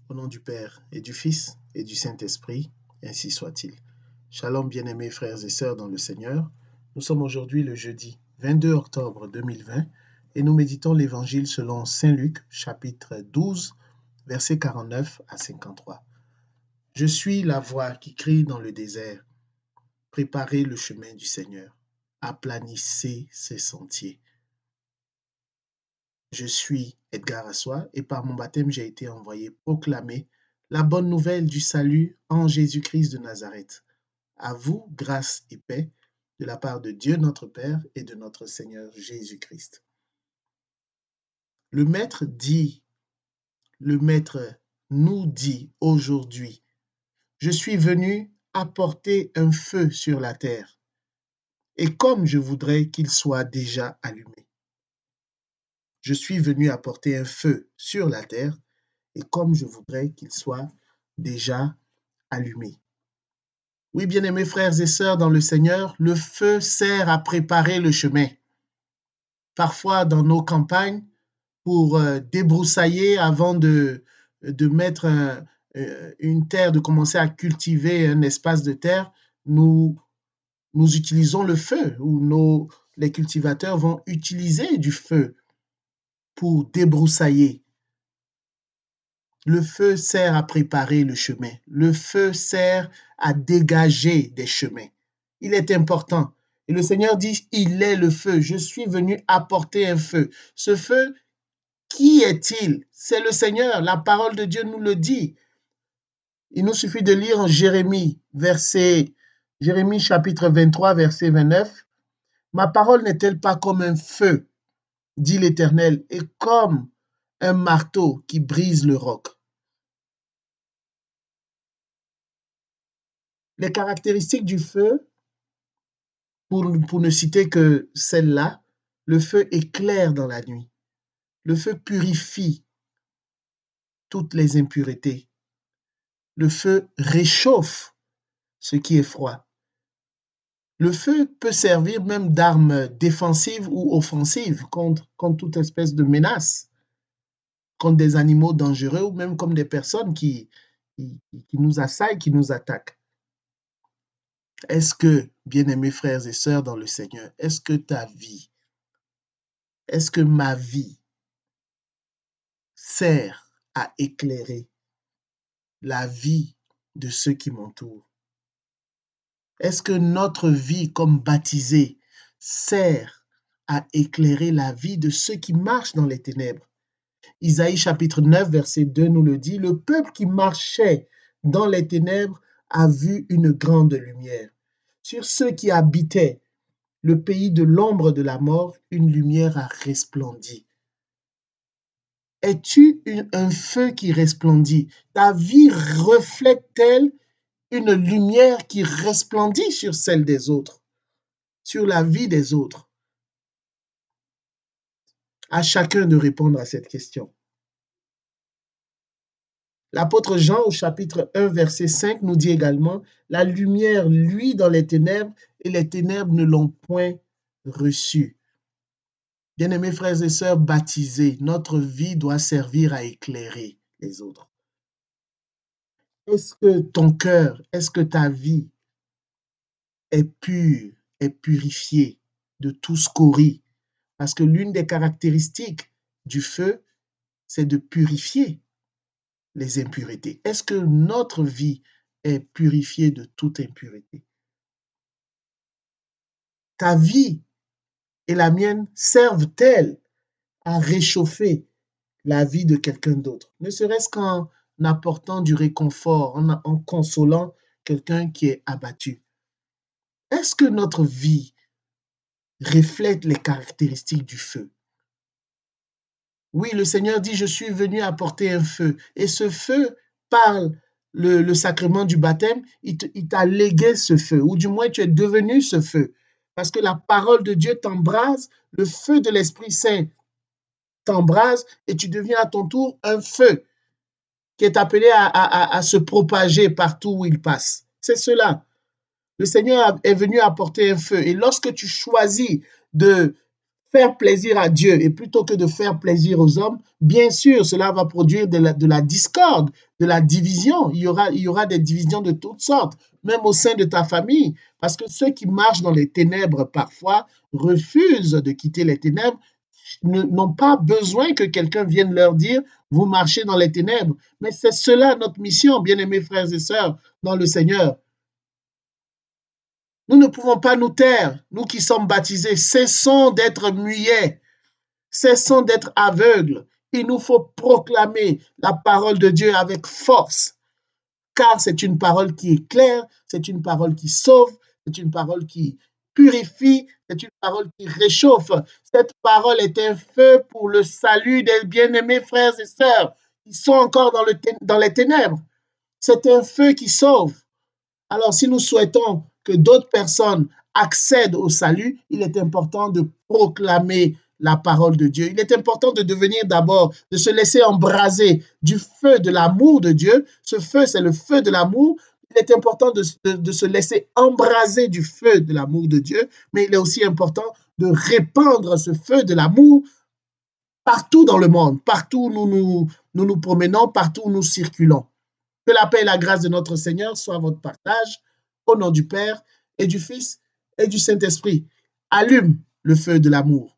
Au nom du Père et du Fils et du Saint-Esprit, ainsi soit-il. Shalom bien-aimés frères et sœurs dans le Seigneur. Nous sommes aujourd'hui le jeudi 22 octobre 2020 et nous méditons l'évangile selon Saint Luc, chapitre 12, versets 49 à 53. Je suis la voix qui crie dans le désert. Préparez le chemin du Seigneur. Aplanissez ses sentiers. Je suis Edgar Assois et par mon baptême, j'ai été envoyé proclamer la bonne nouvelle du salut en Jésus-Christ de Nazareth. À vous, grâce et paix de la part de Dieu notre Père et de notre Seigneur Jésus-Christ. Le Maître nous dit aujourd'hui, je suis venu apporter un feu sur la terre, et comme je voudrais qu'il soit déjà allumé. Je suis venu apporter un feu sur la terre, et comme je voudrais qu'il soit déjà allumé. Oui, bien-aimés frères et sœurs dans le Seigneur, le feu sert à préparer le chemin. Parfois, dans nos campagnes, pour débroussailler avant de mettre une terre, de commencer à cultiver un espace de terre, nous utilisons le feu, ou les cultivateurs vont utiliser du feu pour débroussailler. Le feu sert à préparer le chemin. Le feu sert à dégager des chemins. Il est important. Et le Seigneur dit, il est le feu. Je suis venu apporter un feu. Ce feu, qui est-il? C'est le Seigneur. La parole de Dieu nous le dit. Il nous suffit de lire en Jérémie chapitre 23, verset 29. Ma parole n'est-elle pas comme un feu, dit l'Éternel, et comme un marteau qui brise le roc? Les caractéristiques du feu, pour ne citer que celle-là, le feu éclaire dans la nuit. Le feu purifie toutes les impuretés. Le feu réchauffe ce qui est froid. Le feu peut servir même d'arme défensive ou offensive contre toute espèce de menace, contre des animaux dangereux ou même comme des personnes qui nous assaillent, qui nous attaquent. Est-ce que, bien-aimés frères et sœurs dans le Seigneur, est-ce que ma vie sert à éclairer la vie de ceux qui m'entourent? Est-ce que notre vie comme baptisés sert à éclairer la vie de ceux qui marchent dans les ténèbres? Isaïe chapitre 9, verset 2 nous le dit, le peuple qui marchait dans les ténèbres a vu une grande lumière. Sur ceux qui habitaient le pays de l'ombre de la mort, une lumière a resplendi. Es-tu un feu qui resplendit? Ta vie reflète-t-elle une lumière qui resplendit sur celle des autres, sur la vie des autres? À chacun de répondre à cette question. L'apôtre Jean au chapitre 1, verset 5 nous dit également, la lumière luit dans les ténèbres et les ténèbres ne l'ont point reçue. Bien-aimés frères et sœurs baptisés, notre vie doit servir à éclairer les autres. Est-ce que ton cœur, est-ce que ta vie est pure, est purifiée de tout scorie? Parce que l'une des caractéristiques du feu, c'est de purifier les impuretés. Est-ce que notre vie est purifiée de toute impureté? Ta vie et la mienne servent-elles à réchauffer la vie de quelqu'un d'autre, ne serait-ce qu'en apportant du réconfort, en consolant quelqu'un qui est abattu? Est-ce que notre vie reflète les caractéristiques du feu? Oui, le Seigneur dit, je suis venu apporter un feu. Et ce feu, par le sacrement du baptême, il t'a légué ce feu, ou du moins tu es devenu ce feu. Parce que la parole de Dieu t'embrase, le feu de l'Esprit Saint t'embrase et tu deviens à ton tour un feu qui est appelé à se propager partout où il passe. C'est cela. Le Seigneur est venu apporter un feu. Et lorsque tu choisis de faire plaisir à Dieu et plutôt que de faire plaisir aux hommes, bien sûr, cela va produire de la discorde, de la division. Il y aura des divisions de toutes sortes, même au sein de ta famille, parce que ceux qui marchent dans les ténèbres parfois refusent de quitter les ténèbres, n'ont pas besoin que quelqu'un vienne leur dire, vous marchez dans les ténèbres. Mais c'est cela notre mission, bien-aimés frères et sœurs, dans le Seigneur. Nous ne pouvons pas nous taire, nous qui sommes baptisés, cessons d'être muets. Cessons d'être aveugles. Il nous faut proclamer la parole de Dieu avec force, car c'est une parole qui est claire, c'est une parole qui sauve, c'est une parole qui purifie, c'est une parole qui réchauffe. Cette parole est un feu pour le salut des bien-aimés frères et sœurs qui sont encore dans les ténèbres. C'est un feu qui sauve. Alors, si nous souhaitons que d'autres personnes accèdent au salut, il est important de proclamer la parole de Dieu. Il est important de devenir d'abord, de se laisser embraser du feu de l'amour de Dieu. Ce feu, c'est le feu de l'amour. Il est important de se laisser embraser du feu de l'amour de Dieu, mais il est aussi important de répandre ce feu de l'amour partout dans le monde, partout où nous nous promenons, partout où nous circulons. Que la paix et la grâce de notre Seigneur soient votre partage, au nom du Père et du Fils et du Saint-Esprit. Allume le feu de l'amour.